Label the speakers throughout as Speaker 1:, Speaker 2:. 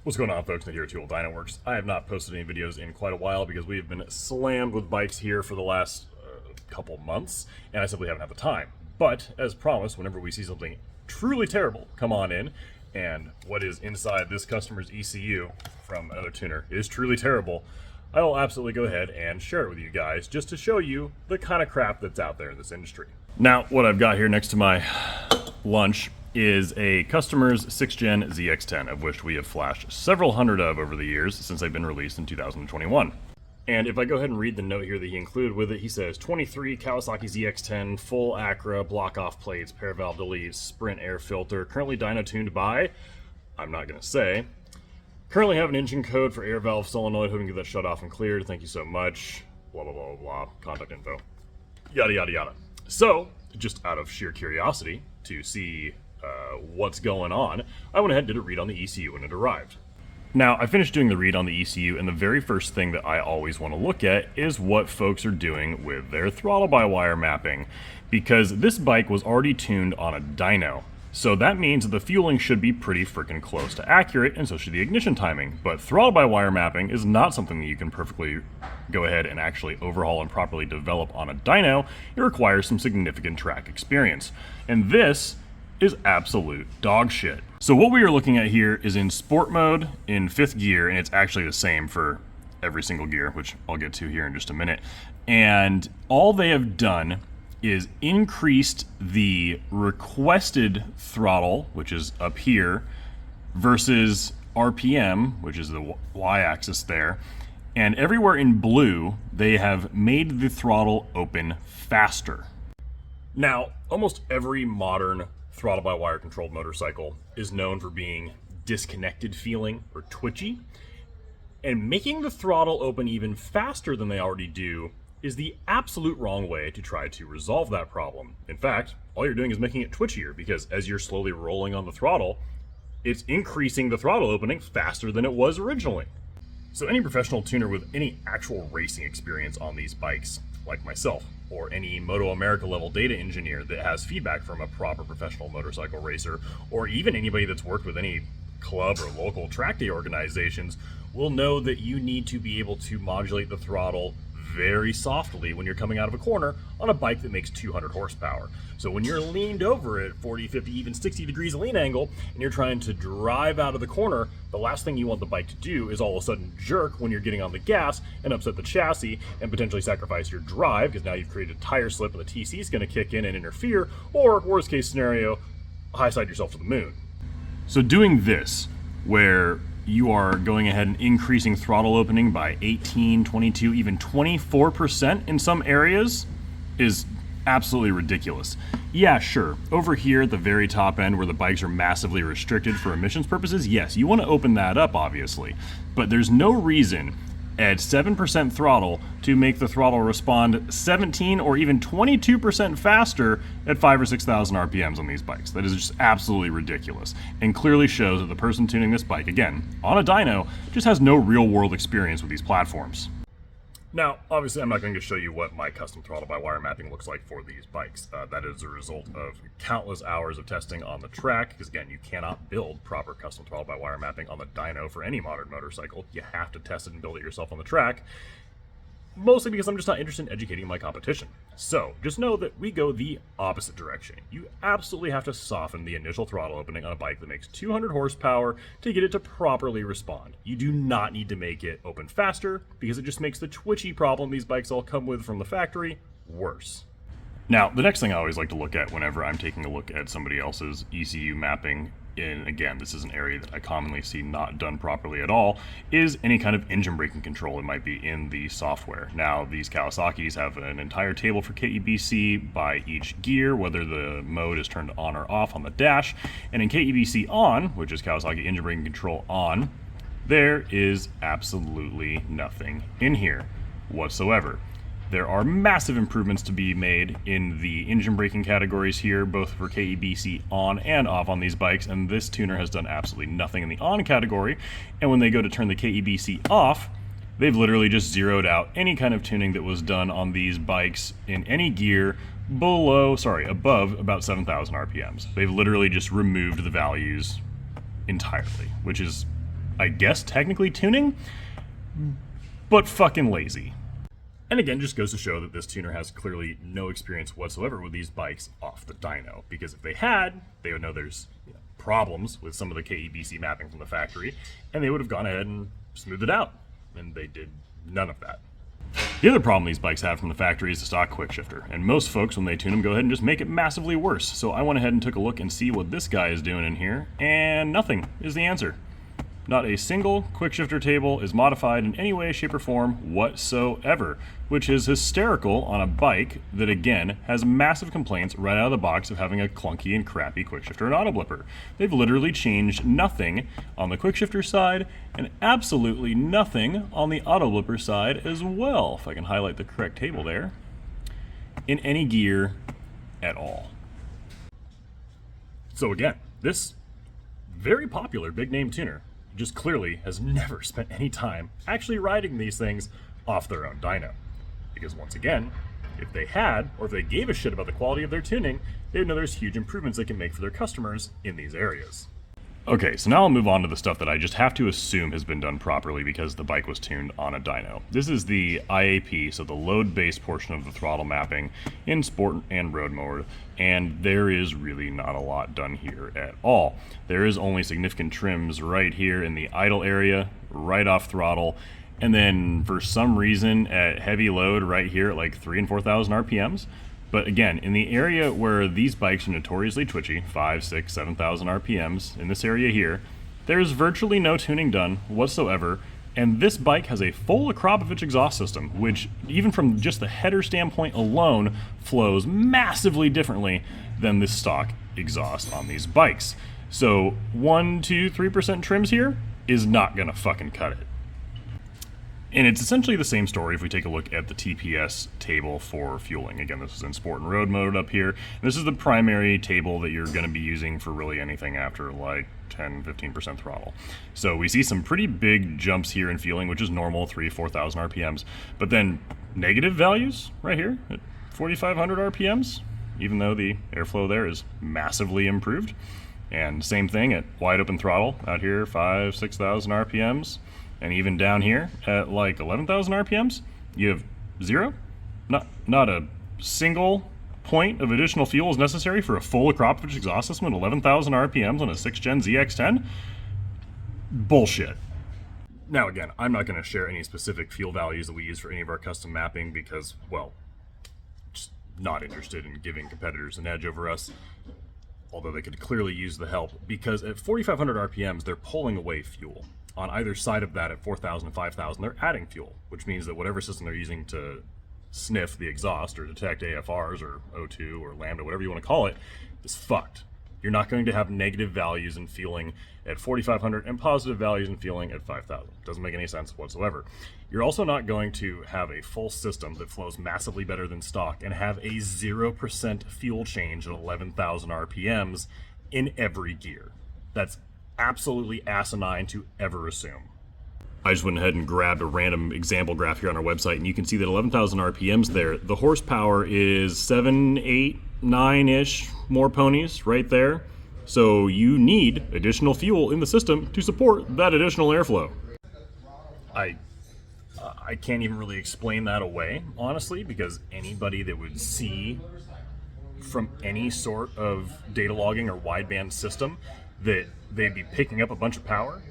Speaker 1: What's going on, folks? Nick here at Tool Dynaworks. I have not posted any videos in quite a while because we have been slammed with bikes here for the last couple months, and I simply haven't had the time. But, as promised, whenever we see something truly terrible come on in, and what is inside this customer's ECU from another tuner is truly terrible, I will absolutely go ahead and share it with you guys just to show you the kind of crap that's out there in this industry. Now, what I've got here next to my lunch is a customer's 6th Gen ZX10, of which we have flashed several hundred of over the years since they've been released in 2021. And if I go ahead and read the note here that he included with it, he says 23 Kawasaki ZX10, full Acra, block off plates, pair valve deletes, sprint air filter, currently dyno tuned by, I'm not going to say. Currently have an engine code for air valve solenoid, hoping to get that shut off and cleared. Thank you so much. Blah, blah, blah, blah. Contact info. Yada, yada, yada. So, just out of sheer curiosity to see what's going on, I went ahead and did a read on the ECU when it arrived. Now, I finished doing the read on the ECU, and the very first thing that I always want to look at is what folks are doing with their throttle-by-wire mapping, because this bike was already tuned on a dyno. So that means that the fueling should be pretty freaking close to accurate, and so should the ignition timing. But throttle-by-wire mapping is not something that you can perfectly go ahead and actually overhaul and properly develop on a dyno. It requires some significant track experience. And this is absolute dog shit. So what we are looking at here is in sport mode in 5th gear, and it's actually the same for every single gear, which I'll get to here in just a minute. And all they have done is increased the requested throttle, which is up here, versus RPM, which is the y-axis there. And everywhere in blue, they have made the throttle open faster. Now, almost every modern throttle-by-wire controlled motorcycle is known for being disconnected feeling or twitchy, and making the throttle open even faster than they already do is the absolute wrong way to try to resolve that problem. In fact, all you're doing is making it twitchier, because as you're slowly rolling on the throttle, it's increasing the throttle opening faster than it was originally. So any professional tuner with any actual racing experience on these bikes, like myself, or any Moto America level data engineer that has feedback from a proper professional motorcycle racer, or even anybody that's worked with any club or local track day organizations, will know that you need to be able to modulate the throttle very softly when you're coming out of a corner on a bike that makes 200 horsepower. So when you're leaned over at 40, 50, even 60 degrees lean angle, and you're trying to drive out of the corner, the last thing you want the bike to do is all of a sudden jerk when you're getting on the gas and upset the chassis and potentially sacrifice your drive, because now you've created a tire slip and the TC is going to kick in and interfere, or worst case scenario, high side yourself to the moon. So doing this, where you are going ahead and increasing throttle opening by 18, 22, even 24% in some areas is absolutely ridiculous. Yeah, sure, over here at the very top end where the bikes are massively restricted for emissions purposes, yes, you want to open that up, obviously. But there's no reason at 7% throttle to make the throttle respond 17 or even 22% faster at 5,000 or 6,000 RPMs on these bikes. That is just absolutely ridiculous, and clearly shows that the person tuning this bike, again, on a dyno, just has no real world experience with these platforms. Now, obviously, I'm not going to show you what my custom throttle-by-wire mapping looks like for these bikes. That is a result of countless hours of testing on the track, because again, you cannot build proper custom throttle-by-wire mapping on the dyno for any modern motorcycle. You have to test it and build it yourself on the track, mostly because I'm just not interested in educating my competition. So, just know that we go the opposite direction. You absolutely have to soften the initial throttle opening on a bike that makes 200 horsepower to get it to properly respond. You do not need to make it open faster, because it just makes the twitchy problem these bikes all come with from the factory worse. Now, the next thing I always like to look at whenever I'm taking a look at somebody else's ECU mapping, and again, this is an area that I commonly see not done properly at all, is any kind of engine braking control. It might be in the software. Now, these Kawasaki's have an entire table for KEBC by each gear, whether the mode is turned on or off on the dash. And in KEBC on, which is Kawasaki engine braking control on, there is absolutely nothing in here whatsoever. There are massive improvements to be made in the engine braking categories here, both for KEBC on and off on these bikes, and this tuner has done absolutely nothing in the on category. And when they go to turn the KEBC off, they've literally just zeroed out any kind of tuning that was done on these bikes in any gear above about 7,000 RPMs. They've literally just removed the values entirely, which is I guess technically tuning, but fucking lazy. And again, just goes to show that this tuner has clearly no experience whatsoever with these bikes off the dyno, because if they had, they would know there's problems with some of the KEBC mapping from the factory, and they would have gone ahead and smoothed it out, and they did none of that. The other problem these bikes have from the factory is the stock quick shifter, and most folks, when they tune them, go ahead and just make it massively worse. So I went ahead and took a look and see what this guy is doing in here, and nothing is the answer. Not a single quick shifter table is modified in any way, shape, or form whatsoever, which is hysterical on a bike that, again, has massive complaints right out of the box of having a clunky and crappy quick shifter and auto blipper. They've literally changed nothing on the quick shifter side and absolutely nothing on the auto blipper side as well, if I can highlight the correct table there, in any gear at all. So again, this very popular big name tuner just clearly has never spent any time actually riding these things off their own dyno. Because once again, if they had, or if they gave a shit about the quality of their tuning, they would know there's huge improvements they can make for their customers in these areas. Okay, so now I'll move on to the stuff that I just have to assume has been done properly because the bike was tuned on a dyno. This is the IAP, so the load-based portion of the throttle mapping in sport and road mode, and there is really not a lot done here at all. There is only significant trims right here in the idle area, right off throttle, and then for some reason at heavy load right here at like 3,000 and 4,000 RPMs. But again, in the area where these bikes are notoriously twitchy, 5, 6, 7,000 RPMs, in this area here, there's virtually no tuning done whatsoever, and this bike has a full Akrapovic exhaust system, which, even from just the header standpoint alone, flows massively differently than the stock exhaust on these bikes. So 1, 2, 3% trims here is not gonna fucking cut it. And it's essentially the same story if we take a look at the TPS table for fueling. Again, this is in sport and road mode up here. This is the primary table that you're going to be using for really anything after like 10-15% throttle. So we see some pretty big jumps here in fueling, which is normal, 3,000-4,000 RPMs. But then negative values right here at 4,500 RPMs, even though the airflow there is massively improved. And same thing at wide open throttle out here, 5,000-6,000 RPMs. And even down here at like 11,000 RPMs, you have zero. Not a single point of additional fuel is necessary for a full Akrapovic exhaust system at 11,000 RPMs on a 6th Gen ZX10. Bullshit. Now again, I'm not going to share any specific fuel values that we use for any of our custom mapping because, well, just not interested in giving competitors an edge over us. Although they could clearly use the help, because at 4,500 RPMs, they're pulling away fuel. On either side of that, at 4,000 and 5,000, they're adding fuel, which means that whatever system they're using to sniff the exhaust or detect AFRs or O2 or Lambda, whatever you want to call it, is fucked. You're not going to have negative values in fueling at 4,500 and positive values in fueling at 5,000. Doesn't make any sense whatsoever. You're also not going to have a full system that flows massively better than stock and have a 0% fuel change at 11,000 RPMs in every gear. That's absolutely asinine to ever assume. I just went ahead and grabbed a random example graph here on our website, and you can see that 11,000 RPMs there, the horsepower is 7, 8, 9-ish more ponies right there. So you need additional fuel in the system to support that additional airflow. I can't even really explain that away, honestly, because anybody that would see from any sort of data logging or wideband system that they'd be picking up a bunch of power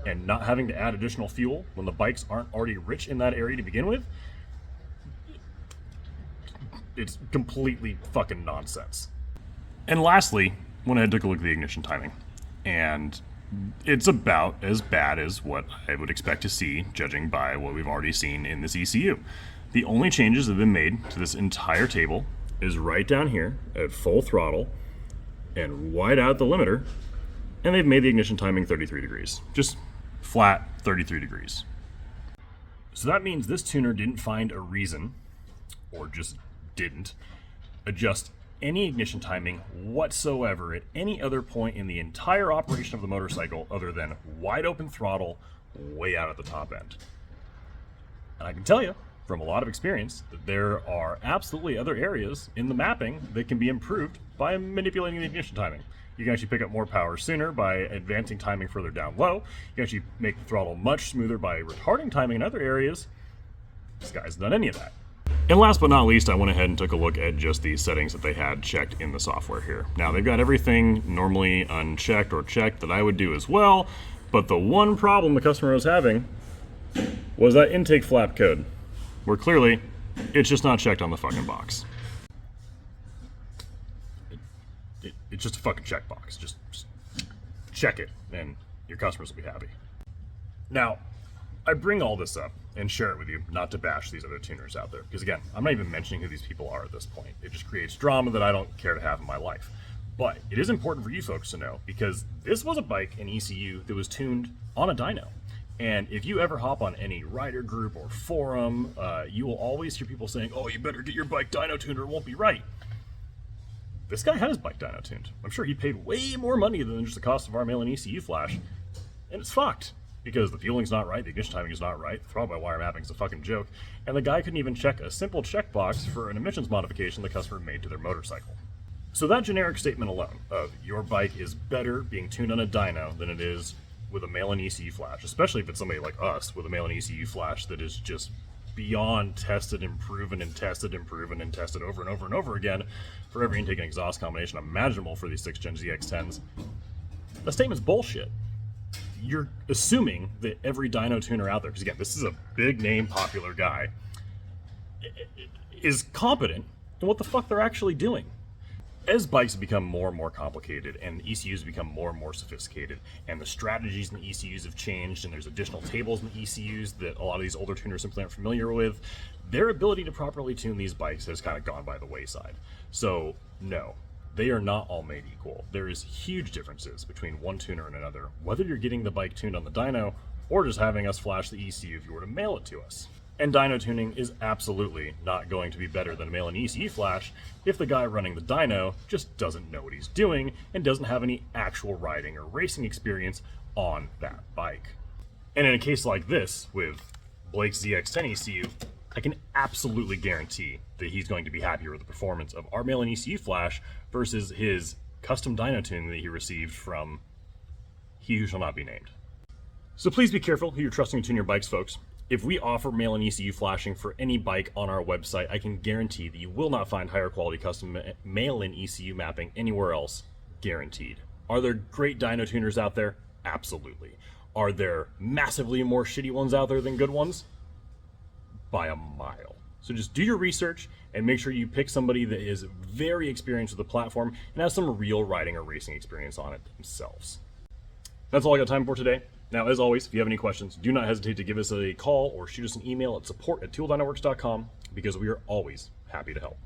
Speaker 1: and not having to add additional fuel when the bikes aren't already rich in that area to begin with, it's completely fucking nonsense. And lastly, when I took a look at the ignition timing, and it's about as bad as what I would expect to see, judging by what we've already seen in this ECU. The only changes that have been made to this entire table is right down here at full throttle and wide out the limiter, and they've made the ignition timing 33 degrees. Just flat 33 degrees. So that means this tuner didn't find a reason, or just didn't, adjust any ignition timing whatsoever at any other point in the entire operation of the motorcycle other than wide open throttle way out at the top end. And I can tell you from a lot of experience that there are absolutely other areas in the mapping that can be improved by manipulating the ignition timing. You can actually pick up more power sooner by advancing timing further down low. You can actually make the throttle much smoother by retarding timing in other areas. This guy's done any of that. And last but not least, I went ahead and took a look at just the settings that they had checked in the software here. Now, they've got everything normally unchecked or checked that I would do as well, but the one problem the customer was having was that intake flap code, where clearly it's just not checked on the fucking box. It's just a fucking checkbox. Just check it, and your customers will be happy. Now, I bring all this up and share it with you, not to bash these other tuners out there, because again, I'm not even mentioning who these people are at this point. It just creates drama that I don't care to have in my life. But it is important for you folks to know, because this was a bike, an ECU, that was tuned on a dyno. And if you ever hop on any rider group or forum, you will always hear people saying, oh, you better get your bike dyno tuned or it won't be right. This guy had his bike dyno tuned. I'm sure he paid way more money than just the cost of our mail-in ECU flash, and it's fucked. Because the fueling's not right, the ignition timing is not right, the throttle by wire mapping is a fucking joke, and the guy couldn't even check a simple checkbox for an emissions modification the customer made to their motorcycle. So that generic statement alone of your bike is better being tuned on a dyno than it is with a mail-in ECU flash, especially if it's somebody like us with a mail-in ECU flash that is just beyond tested and proven and tested and proven and tested over and over and over again for every intake and exhaust combination imaginable for these 6th Gen ZX10s. That statement's bullshit. You're assuming that every dyno tuner out there, because again, this is a big name, popular guy, is competent in what the fuck they're actually doing. As bikes become more and more complicated and ECUs become more and more sophisticated and the strategies in the ECUs have changed and there's additional tables in the ECUs that a lot of these older tuners simply aren't familiar with, their ability to properly tune these bikes has kind of gone by the wayside. So no, they are not all made equal. There is huge differences between one tuner and another, whether you're getting the bike tuned on the dyno or just having us flash the ECU if you were to mail it to us. And dyno tuning is absolutely not going to be better than a mail-in ECU flash if the guy running the dyno just doesn't know what he's doing and doesn't have any actual riding or racing experience on that bike. And in a case like this, with Blake's ZX10 ECU, I can absolutely guarantee that he's going to be happier with the performance of our mail-in ECU flash versus his custom dyno tuning that he received from he who shall not be named. So please be careful who you're trusting to tune your bikes, folks. If we offer mail-in ECU flashing for any bike on our website, I can guarantee that you will not find higher quality custom mail-in ECU mapping anywhere else. Guaranteed. Are there great dyno tuners out there? Absolutely. Are there massively more shitty ones out there than good ones? By a mile. So just do your research and make sure you pick somebody that is very experienced with the platform and has some real riding or racing experience on it themselves. That's all I got time for today. Now, as always, if you have any questions, do not hesitate to give us a call or shoot us an email at support@tooldynoworks.com because we are always happy to help.